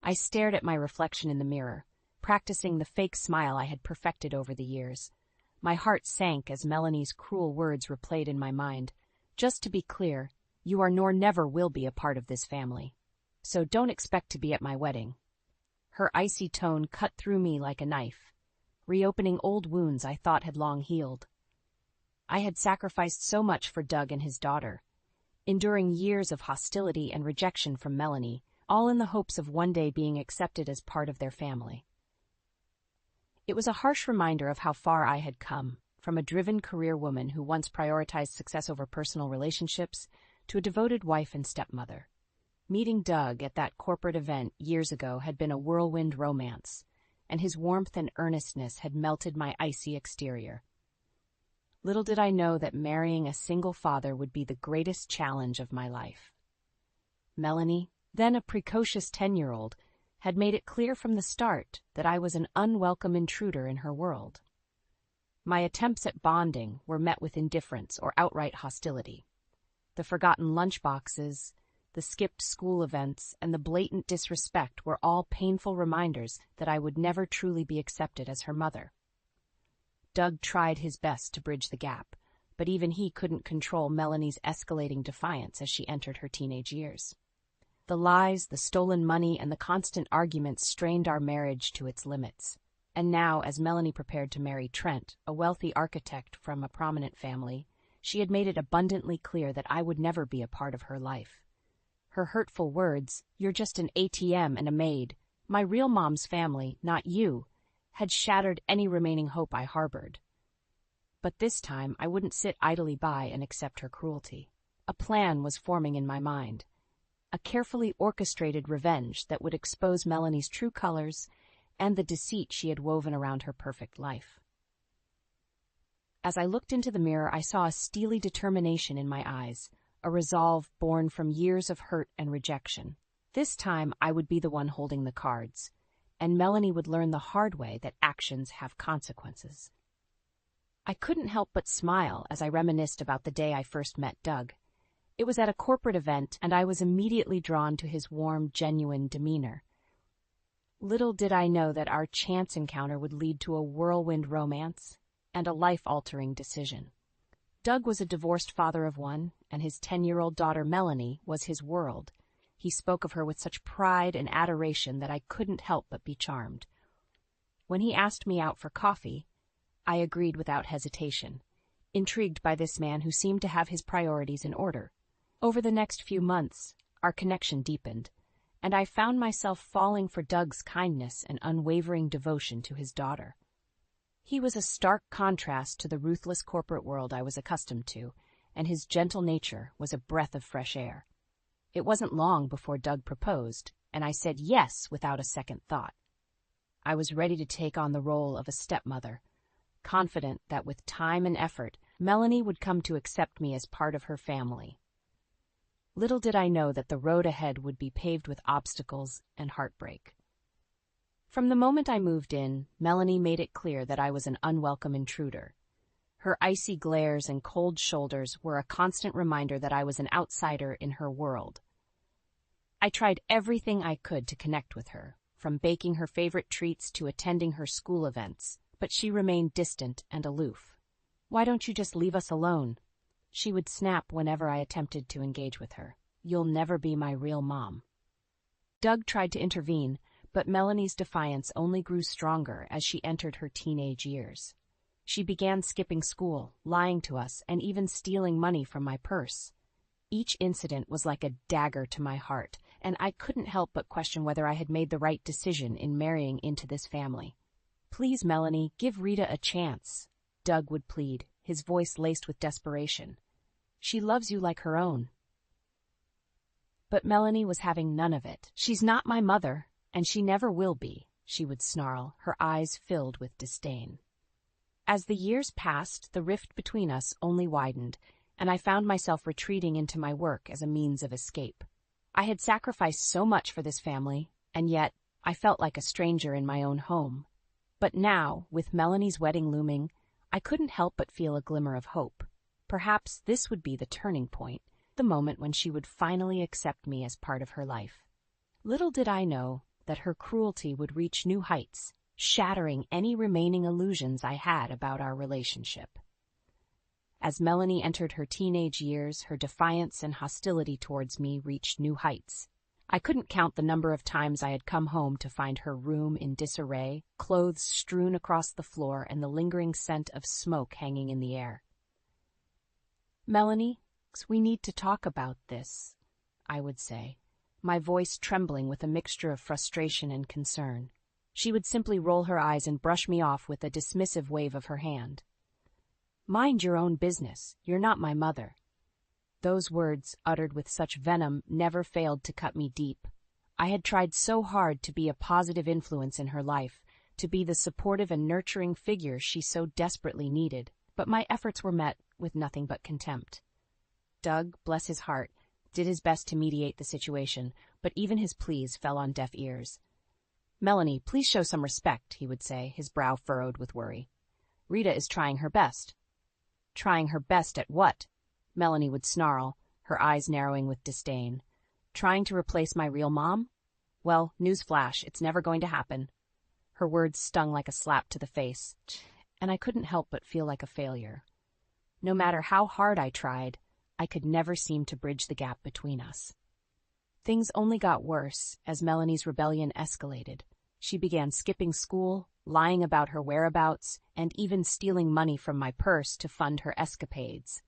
I stared at my reflection in the mirror, practicing the fake smile I had perfected over the years. My heart sank as Melanie's cruel words replayed in my mind. Just to be clear, you are nor never will be a part of this family. So don't expect to be at my wedding. Her icy tone cut through me like a knife, reopening old wounds I thought had long healed. I had sacrificed so much for Doug and his daughter, enduring years of hostility and rejection from Melanie, all in the hopes of one day being accepted as part of their family. It was a harsh reminder of how far I had come, from a driven career woman who once prioritized success over personal relationships to a devoted wife and stepmother. Meeting Doug at that corporate event years ago had been a whirlwind romance, and his warmth and earnestness had melted my icy exterior. Little did I know that marrying a single father would be the greatest challenge of my life. Melanie, then a precocious 10-year-old, had made it clear from the start that I was an unwelcome intruder in her world. My attempts at bonding were met with indifference or outright hostility. The forgotten lunchboxes, the skipped school events, and the blatant disrespect were all painful reminders that I would never truly be accepted as her mother. Doug tried his best to bridge the gap, but even he couldn't control Melanie's escalating defiance as she entered her teenage years. The lies, the stolen money, and the constant arguments strained our marriage to its limits. And now, as Melanie prepared to marry Trent, a wealthy architect from a prominent family, she had made it abundantly clear that I would never be a part of her life. Her hurtful words, "You're just an ATM and a maid, my real mom's family, not you," had shattered any remaining hope I harbored. But this time I wouldn't sit idly by and accept her cruelty. A plan was forming in my mind, a carefully orchestrated revenge that would expose Melanie's true colors and the deceit she had woven around her perfect life. As I looked into the mirror, I saw a steely determination in my eyes, a resolve born from years of hurt and rejection. This time I would be the one holding the cards, and Melanie would learn the hard way that actions have consequences. I couldn't help but smile as I reminisced about the day I first met Doug. It was at a corporate event, and I was immediately drawn to his warm, genuine demeanor. Little did I know that our chance encounter would lead to a whirlwind romance and a life-altering decision. Doug was a divorced father of one, and his 10-year-old daughter Melanie was his world. He spoke of her with such pride and adoration that I couldn't help but be charmed. When he asked me out for coffee, I agreed without hesitation, intrigued by this man who seemed to have his priorities in order. Over the next few months, our connection deepened, and I found myself falling for Doug's kindness and unwavering devotion to his daughter. He was a stark contrast to the ruthless corporate world I was accustomed to, and his gentle nature was a breath of fresh air. It wasn't long before Doug proposed, and I said yes without a second thought. I was ready to take on the role of a stepmother, confident that with time and effort, Melanie would come to accept me as part of her family. Little did I know that the road ahead would be paved with obstacles and heartbreak. From the moment I moved in, Melanie made it clear that I was an unwelcome intruder. Her icy glares and cold shoulders were a constant reminder that I was an outsider in her world. I tried everything I could to connect with her, from baking her favorite treats to attending her school events, but she remained distant and aloof. "Why don't you just leave us alone?" she would snap whenever I attempted to engage with her. "You'll never be my real mom." Doug tried to intervene, but Melanie's defiance only grew stronger as she entered her teenage years. She began skipping school, lying to us, and even stealing money from my purse. Each incident was like a dagger to my heart, and I couldn't help but question whether I had made the right decision in marrying into this family. "Please, Melanie, give Rita a chance," Doug would plead, his voice laced with desperation. "She loves you like her own." But Melanie was having none of it. "She's not my mother, and she never will be," she would snarl, her eyes filled with disdain. As the years passed, the rift between us only widened, and I found myself retreating into my work as a means of escape. I had sacrificed so much for this family, and yet I felt like a stranger in my own home. But now, with Melanie's wedding looming, I couldn't help but feel a glimmer of hope. Perhaps this would be the turning point, the moment when she would finally accept me as part of her life. Little did I know, that her cruelty would reach new heights, shattering any remaining illusions I had about our relationship. As Melanie entered her teenage years, her defiance and hostility towards me reached new heights. I couldn't count the number of times I had come home to find her room in disarray, clothes strewn across the floor, and the lingering scent of smoke hanging in the air. "Melanie, we need to talk about this," I would say, my voice trembling with a mixture of frustration and concern. She would simply roll her eyes and brush me off with a dismissive wave of her hand. "Mind your own business. You're not my mother." Those words, uttered with such venom, never failed to cut me deep. I had tried so hard to be a positive influence in her life, to be the supportive and nurturing figure she so desperately needed, but my efforts were met with nothing but contempt. Doug, bless his heart, did his best to mediate the situation, but even his pleas fell on deaf ears. "Melanie, please show some respect," he would say, his brow furrowed with worry. "Rita is trying her best." "Trying her best at what?" Melanie would snarl, her eyes narrowing with disdain. "Trying to replace my real mom? Well, newsflash, it's never going to happen." Her words stung like a slap to the face, and I couldn't help but feel like a failure. No matter how hard I tried, I could never seem to bridge the gap between us. Things only got worse as Melanie's rebellion escalated. She began skipping school, lying about her whereabouts, and even stealing money from my purse to fund her escapades.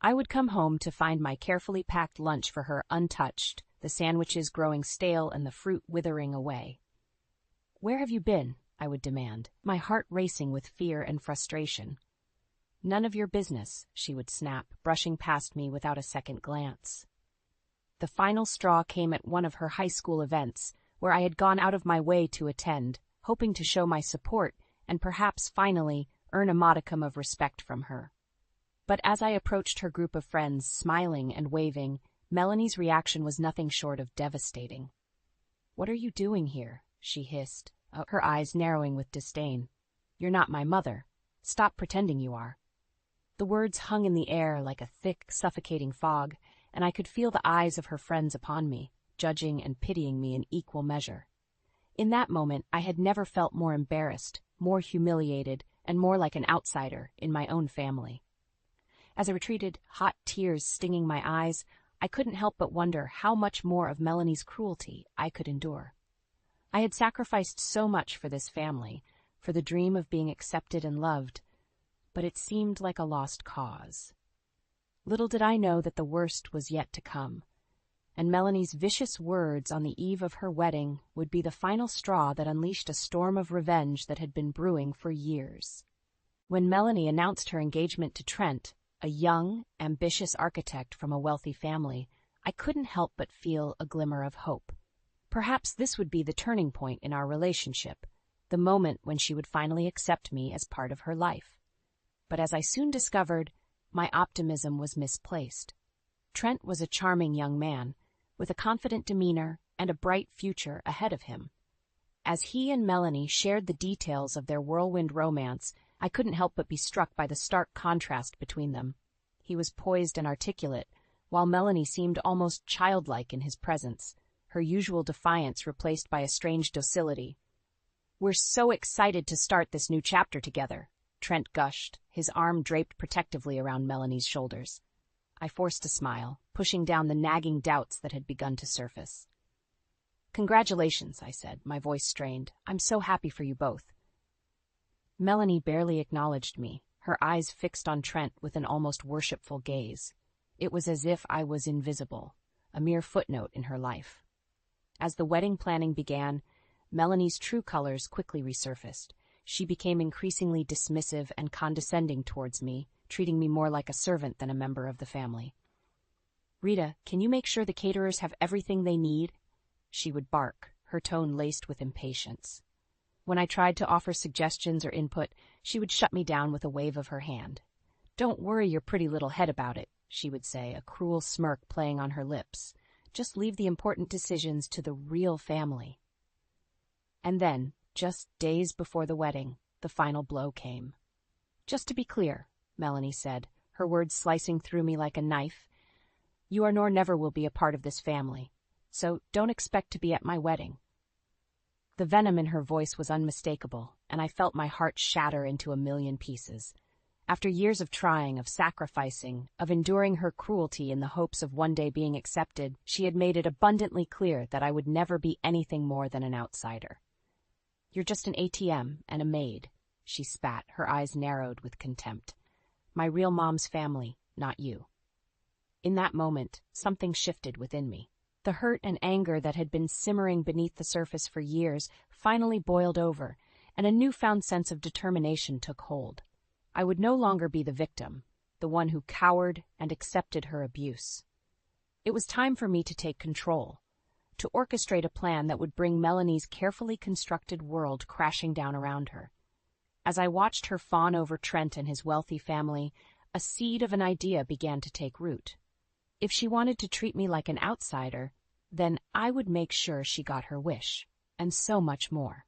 I would come home to find my carefully packed lunch for her untouched, the sandwiches growing stale and the fruit withering away. "Where have you been?" I would demand, my heart racing with fear and frustration. "None of your business," she would snap, brushing past me without a second glance. The final straw came at one of her high school events, where I had gone out of my way to attend, hoping to show my support and perhaps finally earn a modicum of respect from her. But as I approached her group of friends, smiling and waving, Melanie's reaction was nothing short of devastating. "What are you doing here?" she hissed, her eyes narrowing with disdain. "You're not my mother. Stop pretending you are." The words hung in the air like a thick, suffocating fog, and I could feel the eyes of her friends upon me, judging and pitying me in equal measure. In that moment, I had never felt more embarrassed, more humiliated, and more like an outsider in my own family. As I retreated, hot tears stinging my eyes, I couldn't help but wonder how much more of Melanie's cruelty I could endure. I had sacrificed so much for this family, for the dream of being accepted and loved, but it seemed like a lost cause. Little did I know that the worst was yet to come, and Melanie's vicious words on the eve of her wedding would be the final straw that unleashed a storm of revenge that had been brewing for years. When Melanie announced her engagement to Trent, a young, ambitious architect from a wealthy family, I couldn't help but feel a glimmer of hope. Perhaps this would be the turning point in our relationship, the moment when she would finally accept me as part of her life. But as I soon discovered, my optimism was misplaced. Trent was a charming young man, with a confident demeanor and a bright future ahead of him. As he and Melanie shared the details of their whirlwind romance, I couldn't help but be struck by the stark contrast between them. He was poised and articulate, while Melanie seemed almost childlike in his presence, her usual defiance replaced by a strange docility. "We're so excited to start this new chapter together," Trent gushed, his arm draped protectively around Melanie's shoulders. I forced a smile, pushing down the nagging doubts that had begun to surface. "Congratulations," I said, my voice strained. "I'm so happy for you both." Melanie barely acknowledged me, her eyes fixed on Trent with an almost worshipful gaze. It was as if I was invisible, a mere footnote in her life. As the wedding planning began, Melanie's true colors quickly resurfaced. She became increasingly dismissive and condescending towards me, treating me more like a servant than a member of the family. "Rita, can you make sure the caterers have everything they need?" She would bark, her tone laced with impatience. When I tried to offer suggestions or input, she would shut me down with a wave of her hand. "Don't worry your pretty little head about it," she would say, a cruel smirk playing on her lips. "Just leave the important decisions to the real family." And then, just days before the wedding, the final blow came. "Just to be clear," Melanie said, her words slicing through me like a knife, "you are nor never will be a part of this family, so don't expect to be at my wedding." The venom in her voice was unmistakable, and I felt my heart shatter into a million pieces. After years of trying, of sacrificing, of enduring her cruelty in the hopes of one day being accepted, she had made it abundantly clear that I would never be anything more than an outsider. "You're just an ATM and a maid," she spat, her eyes narrowed with contempt. "My real mom's family, not you." In that moment, something shifted within me. The hurt and anger that had been simmering beneath the surface for years finally boiled over, and a newfound sense of determination took hold. I would no longer be the victim, the one who cowered and accepted her abuse. It was time for me to take control, to orchestrate a plan that would bring Melanie's carefully constructed world crashing down around her. As I watched her fawn over Trent and his wealthy family, a seed of an idea began to take root. If she wanted to treat me like an outsider, then I would make sure she got her wish, and so much more.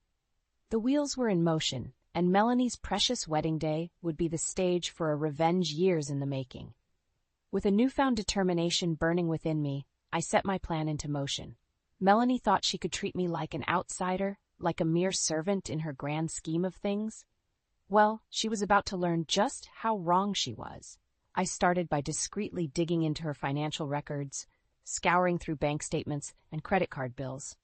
The wheels were in motion, and Melanie's precious wedding day would be the stage for a revenge years in the making. With a newfound determination burning within me, I set my plan into motion. Melanie thought she could treat me like an outsider, like a mere servant in her grand scheme of things. Well, she was about to learn just how wrong she was. I started by discreetly digging into her financial records, scouring through bank statements and credit card bills.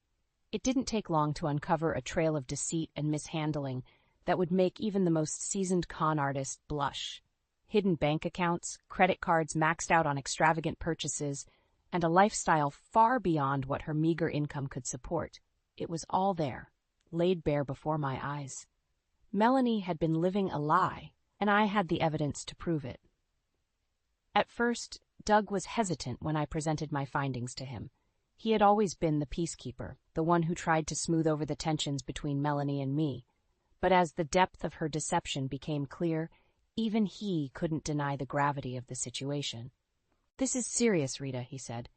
It didn't take long to uncover a trail of deceit and mishandling that would make even the most seasoned con artist blush. Hidden bank accounts, credit cards maxed out on extravagant purchases, and a lifestyle far beyond what her meager income could support. It was all there, laid bare before my eyes. Melanie had been living a lie, and I had the evidence to prove it. At first, Doug was hesitant when I presented my findings to him. He had always been the peacekeeper, the one who tried to smooth over the tensions between Melanie and me. But as the depth of her deception became clear, even he couldn't deny the gravity of the situation. "This is serious, Rita," he said,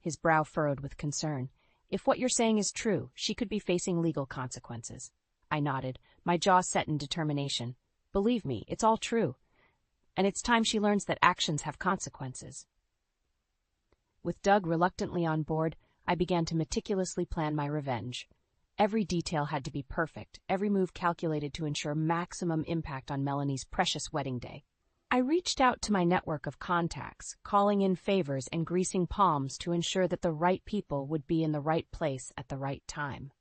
his brow furrowed with concern. "If what you're saying is true, she could be facing legal consequences." I nodded, my jaw set in determination. "Believe me, it's all true. And it's time she learns that actions have consequences." With Doug reluctantly on board, I began to meticulously plan my revenge. Every detail had to be perfect, every move calculated to ensure maximum impact on Melanie's precious wedding day. I reached out to my network of contacts, calling in favors and greasing palms to ensure that the right people would be in the right place at the right time.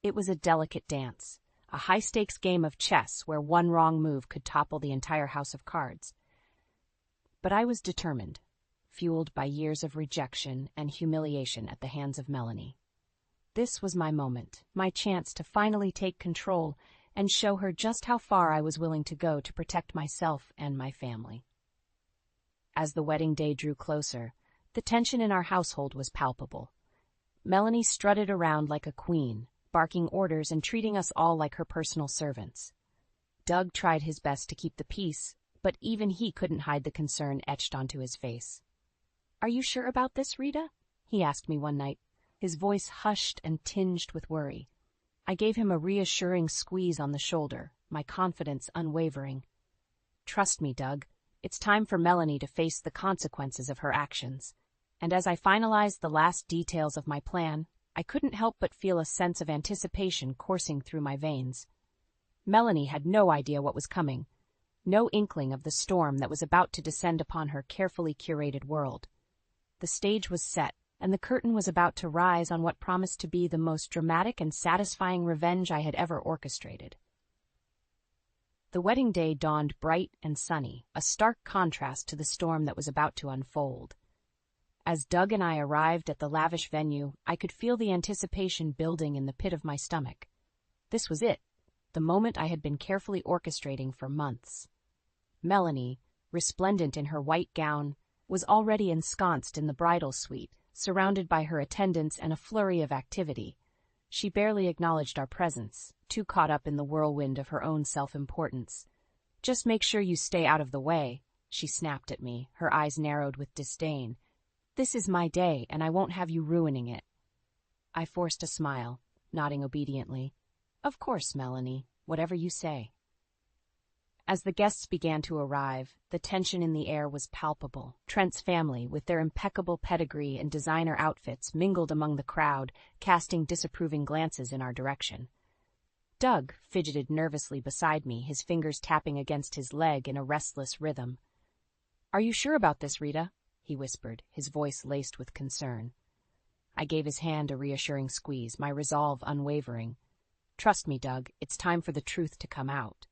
It was a delicate dance, a high-stakes game of chess where one wrong move could topple the entire house of cards. But I was determined, fueled by years of rejection and humiliation at the hands of Melanie. This was my moment, my chance to finally take control and show her just how far I was willing to go to protect myself and my family. As the wedding day drew closer, the tension in our household was palpable. Melanie strutted around like a queen, barking orders and treating us all like her personal servants. Doug tried his best to keep the peace, but even he couldn't hide the concern etched onto his face. "Are you sure about this, Rita?" he asked me one night, his voice hushed and tinged with worry. I gave him a reassuring squeeze on the shoulder, my confidence unwavering. "Trust me, Doug. It's time for Melanie to face the consequences of her actions." And as I finalized the last details of my plan, I couldn't help but feel a sense of anticipation coursing through my veins. Melanie had no idea what was coming, no inkling of the storm that was about to descend upon her carefully curated world. The stage was set, and the curtain was about to rise on what promised to be the most dramatic and satisfying revenge I had ever orchestrated. The wedding day dawned bright and sunny, a stark contrast to the storm that was about to unfold. As Doug and I arrived at the lavish venue, I could feel the anticipation building in the pit of my stomach. This was it, the moment I had been carefully orchestrating for months. Melanie, resplendent in her white gown, was already ensconced in the bridal suite, surrounded by her attendants and a flurry of activity. She barely acknowledged our presence, too caught up in the whirlwind of her own self-importance. "Just make sure you stay out of the way," she snapped at me, her eyes narrowed with disdain. "This is my day, and I won't have you ruining it." I forced a smile, nodding obediently. "Of course, Melanie, whatever you say." As the guests began to arrive, the tension in the air was palpable. Trent's family, with their impeccable pedigree and designer outfits, mingled among the crowd, casting disapproving glances in our direction. Doug fidgeted nervously beside me, his fingers tapping against his leg in a restless rhythm. "Are you sure about this, Rita?" he whispered, his voice laced with concern. I gave his hand a reassuring squeeze, my resolve unwavering. "Trust me, Doug, it's time for the truth to come out."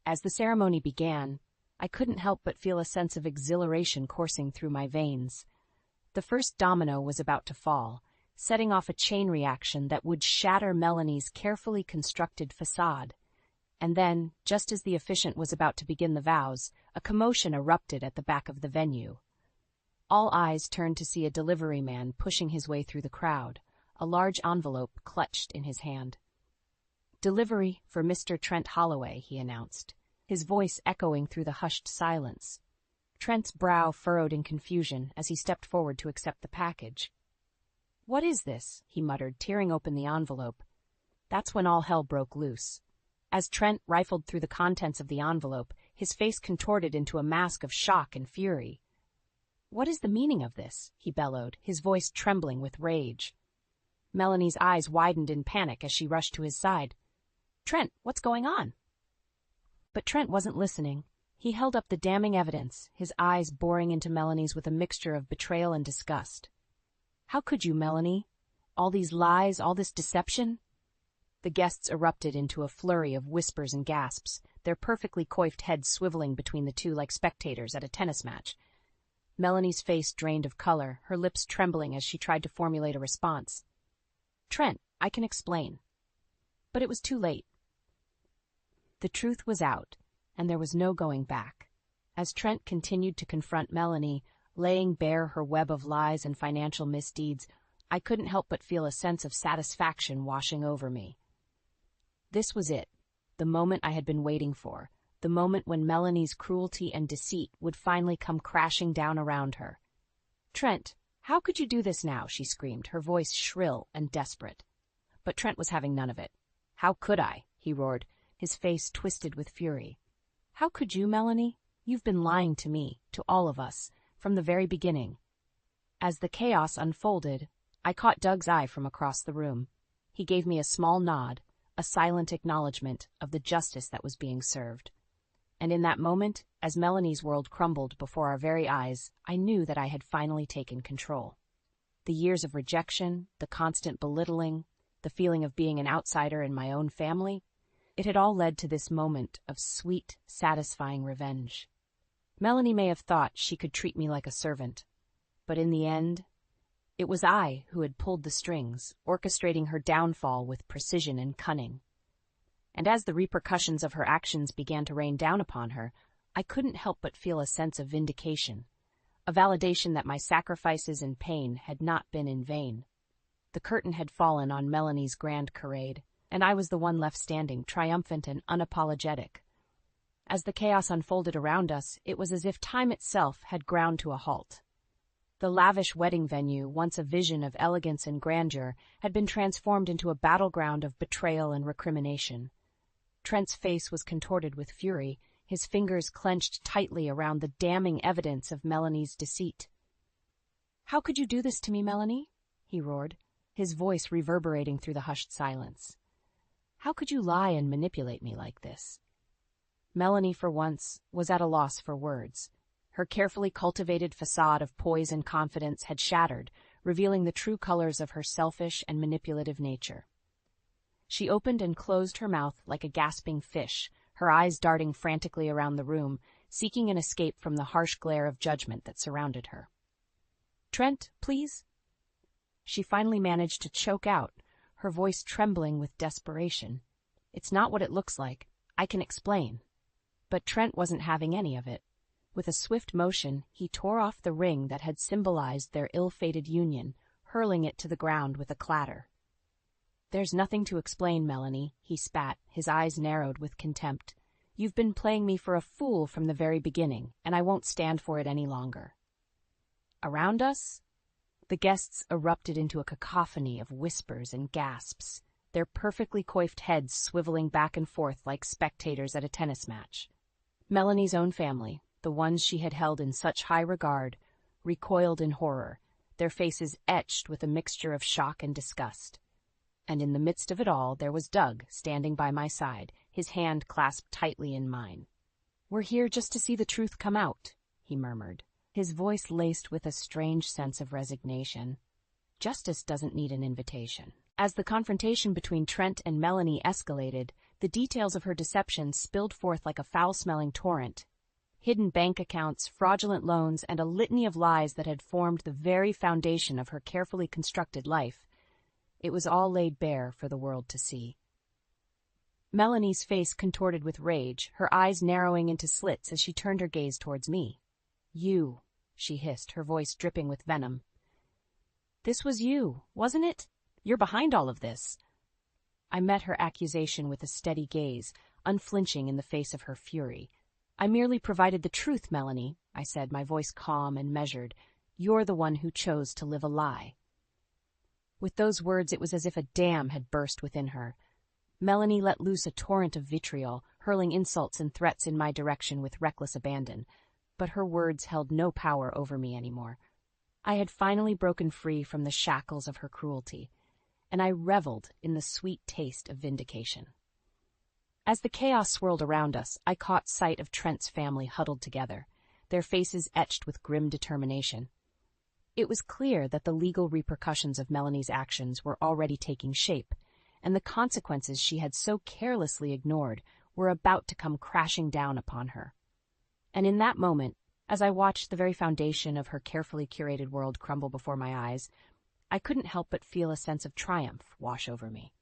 As the ceremony began, I couldn't help but feel a sense of exhilaration coursing through my veins. The first domino was about to fall, setting off a chain reaction that would shatter Melanie's carefully constructed facade. And then, just as the officiant was about to begin the vows, a commotion erupted at the back of the venue. All eyes turned to see a delivery man pushing his way through the crowd, a large envelope clutched in his hand. "Delivery for Mr. Trent Holloway," he announced, his voice echoing through the hushed silence. Trent's brow furrowed in confusion as he stepped forward to accept the package. "What is this?" he muttered, tearing open the envelope. That's when all hell broke loose. As Trent rifled through the contents of the envelope, his face contorted into a mask of shock and fury. "What is the meaning of this?" he bellowed, his voice trembling with rage. Melanie's eyes widened in panic as she rushed to his side. "Trent, what's going on?" But Trent wasn't listening. He held up the damning evidence, his eyes boring into Melanie's with a mixture of betrayal and disgust. "How could you, Melanie? All these lies, all this deception?" The guests erupted into a flurry of whispers and gasps, their perfectly coiffed heads swiveling between the two like spectators at a tennis match. Melanie's face drained of color, her lips trembling as she tried to formulate a response. "Trent, I can explain." But it was too late. The truth was out, and there was no going back. As Trent continued to confront Melanie, laying bare her web of lies and financial misdeeds, I couldn't help but feel a sense of satisfaction washing over me. This was it, the moment I had been waiting for, the moment when Melanie's cruelty and deceit would finally come crashing down around her. "Trent, how could you do this now?" she screamed, her voice shrill and desperate. But Trent was having none of it. "How could I?" he roared, his face twisted with fury. "How could you, Melanie? You've been lying to me, to all of us, from the very beginning." As the chaos unfolded, I caught Doug's eye from across the room. He gave me a small nod, a silent acknowledgement of the justice that was being served. And in that moment, as Melanie's world crumbled before our very eyes, I knew that I had finally taken control. The years of rejection, the constant belittling, the feeling of being an outsider in my own family, it had all led to this moment of sweet, satisfying revenge. Melanie may have thought she could treat me like a servant, but in the end, it was I who had pulled the strings, orchestrating her downfall with precision and cunning. And as the repercussions of her actions began to rain down upon her, I couldn't help but feel a sense of vindication, a validation that my sacrifices and pain had not been in vain. The curtain had fallen on Melanie's grand charade, and I was the one left standing, triumphant and unapologetic. As the chaos unfolded around us, it was as if time itself had ground to a halt. The lavish wedding venue, once a vision of elegance and grandeur, had been transformed into a battleground of betrayal and recrimination. Trent's face was contorted with fury, his fingers clenched tightly around the damning evidence of Melanie's deceit. "How could you do this to me, Melanie?" he roared, his voice reverberating through the hushed silence. "How could you lie and manipulate me like this?" Melanie, for once, was at a loss for words. Her carefully cultivated facade of poise and confidence had shattered, revealing the true colors of her selfish and manipulative nature. She opened and closed her mouth like a gasping fish, her eyes darting frantically around the room, seeking an escape from the harsh glare of judgment that surrounded her. "Trent, please?" She finally managed to choke out, her voice trembling with desperation. "It's not what it looks like. I can explain." But Trent wasn't having any of it. With a swift motion, he tore off the ring that had symbolized their ill-fated union, hurling it to the ground with a clatter. "There's nothing to explain, Melanie," he spat, his eyes narrowed with contempt. "You've been playing me for a fool from the very beginning, and I won't stand for it any longer." Around us, the guests erupted into a cacophony of whispers and gasps, their perfectly coiffed heads swiveling back and forth like spectators at a tennis match. Melanie's own family, the ones she had held in such high regard, recoiled in horror, their faces etched with a mixture of shock and disgust. And in the midst of it all, there was Doug, standing by my side, his hand clasped tightly in mine. "We're here just to see the truth come out," he murmured, his voice laced with a strange sense of resignation. "Justice doesn't need an invitation." As the confrontation between Trent and Melanie escalated, the details of her deception spilled forth like a foul-smelling torrent. Hidden bank accounts, fraudulent loans, and a litany of lies that had formed the very foundation of her carefully constructed life. It was all laid bare for the world to see. Melanie's face contorted with rage, her eyes narrowing into slits as she turned her gaze towards me. "You," she hissed, her voice dripping with venom. "This was you, wasn't it? You're behind all of this." I met her accusation with a steady gaze, unflinching in the face of her fury. "I merely provided the truth, Melanie," I said, my voice calm and measured. "You're the one who chose to live a lie." With those words, it was as if a dam had burst within her. Melanie let loose a torrent of vitriol, hurling insults and threats in my direction with reckless abandon. But her words held no power over me anymore. I had finally broken free from the shackles of her cruelty, and I reveled in the sweet taste of vindication. As the chaos swirled around us, I caught sight of Trent's family huddled together, their faces etched with grim determination. It was clear that the legal repercussions of Melanie's actions were already taking shape, and the consequences she had so carelessly ignored were about to come crashing down upon her. And in that moment, as I watched the very foundation of her carefully curated world crumble before my eyes, I couldn't help but feel a sense of triumph wash over me.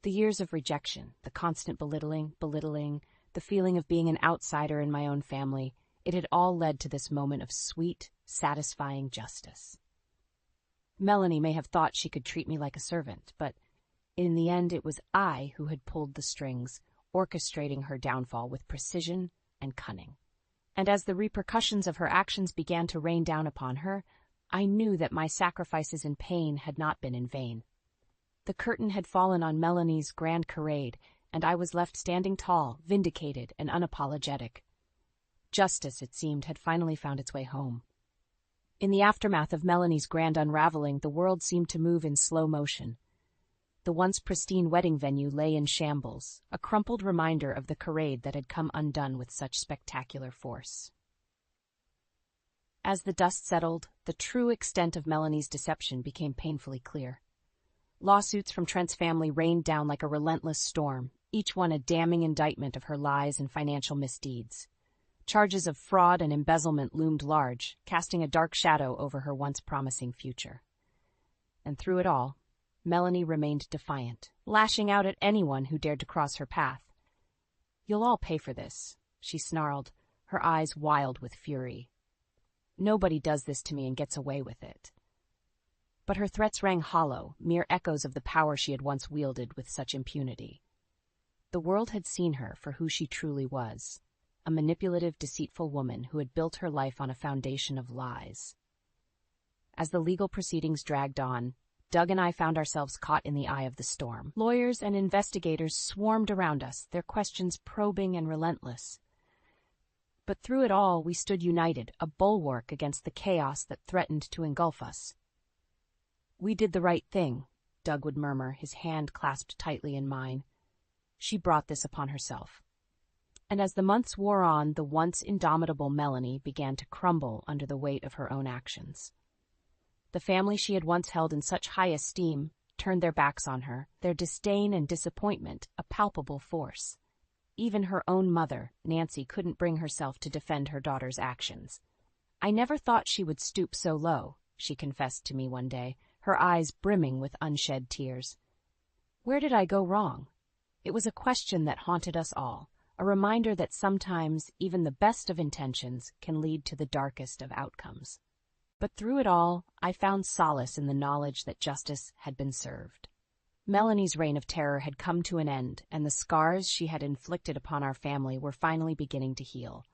The years of rejection, the constant belittling, the feeling of being an outsider in my own family, it had all led to this moment of sweet, satisfying justice. Melanie may have thought she could treat me like a servant, but in the end it was I who had pulled the strings, orchestrating her downfall with precision and cunning. And as the repercussions of her actions began to rain down upon her, I knew that my sacrifices and pain had not been in vain. The curtain had fallen on Melanie's grand charade, and I was left standing tall, vindicated, and unapologetic. Justice, it seemed, had finally found its way home. In the aftermath of Melanie's grand unraveling, the world seemed to move in slow motion. The once pristine wedding venue lay in shambles, a crumpled reminder of the charade that had come undone with such spectacular force. As the dust settled, the true extent of Melanie's deception became painfully clear. Lawsuits from Trent's family rained down like a relentless storm, each one a damning indictment of her lies and financial misdeeds. Charges of fraud and embezzlement loomed large, casting a dark shadow over her once promising future. And through it all, Melanie remained defiant, lashing out at anyone who dared to cross her path. "You'll all pay for this," she snarled, her eyes wild with fury. "Nobody does this to me and gets away with it." But her threats rang hollow, mere echoes of the power she had once wielded with such impunity. The world had seen her for who she truly was, a manipulative, deceitful woman who had built her life on a foundation of lies. As the legal proceedings dragged on, Doug and I found ourselves caught in the eye of the storm. Lawyers and investigators swarmed around us, their questions probing and relentless. But through it all, we stood united, a bulwark against the chaos that threatened to engulf us. "We did the right thing," Doug would murmur, his hand clasped tightly in mine. "She brought this upon herself." And as the months wore on, the once indomitable Melanie began to crumble under the weight of her own actions. The family she had once held in such high esteem turned their backs on her, their disdain and disappointment a palpable force. Even her own mother, Nancy, couldn't bring herself to defend her daughter's actions. "I never thought she would stoop so low," she confessed to me one day, her eyes brimming with unshed tears. Where did I go wrong? It was a question that haunted us all, a reminder that sometimes even the best of intentions can lead to the darkest of outcomes. But through it all, I found solace in the knowledge that justice had been served. Melanie's reign of terror had come to an end, and the scars she had inflicted upon our family were finally beginning to heal.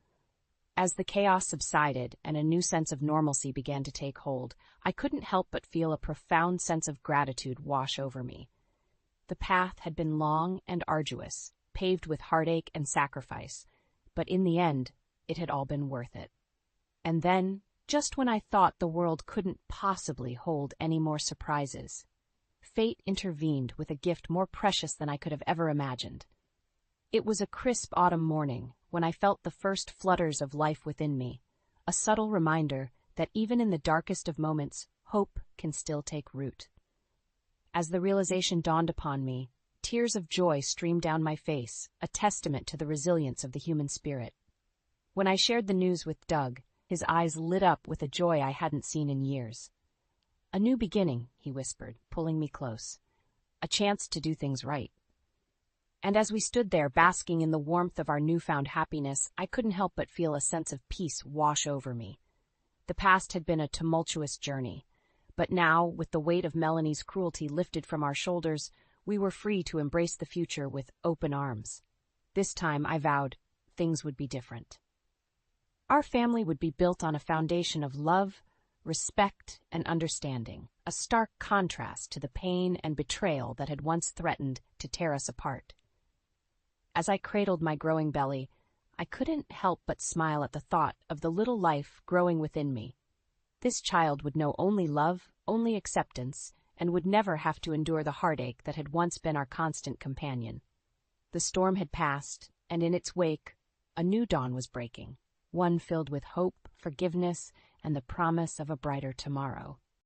As the chaos subsided and a new sense of normalcy began to take hold, I couldn't help but feel a profound sense of gratitude wash over me. The path had been long and arduous, paved with heartache and sacrifice, but in the end, it had all been worth it. And then, just when I thought the world couldn't possibly hold any more surprises, fate intervened with a gift more precious than I could have ever imagined. It was a crisp autumn morning when I felt the first flutters of life within me, a subtle reminder that even in the darkest of moments, hope can still take root. As the realization dawned upon me, tears of joy streamed down my face, a testament to the resilience of the human spirit. When I shared the news with Doug, his eyes lit up with a joy I hadn't seen in years. "A new beginning," he whispered, pulling me close. "A chance to do things right." And as we stood there basking in the warmth of our newfound happiness, I couldn't help but feel a sense of peace wash over me. The past had been a tumultuous journey, but now, with the weight of Melanie's cruelty lifted from our shoulders, we were free to embrace the future with open arms. This time, I vowed, things would be different. Our family would be built on a foundation of love, respect, and understanding, a stark contrast to the pain and betrayal that had once threatened to tear us apart. As I cradled my growing belly, I couldn't help but smile at the thought of the little life growing within me. This child would know only love, only acceptance, and would never have to endure the heartache that had once been our constant companion. The storm had passed, and in its wake, a new dawn was breaking, one filled with hope, forgiveness, and the promise of a brighter tomorrow.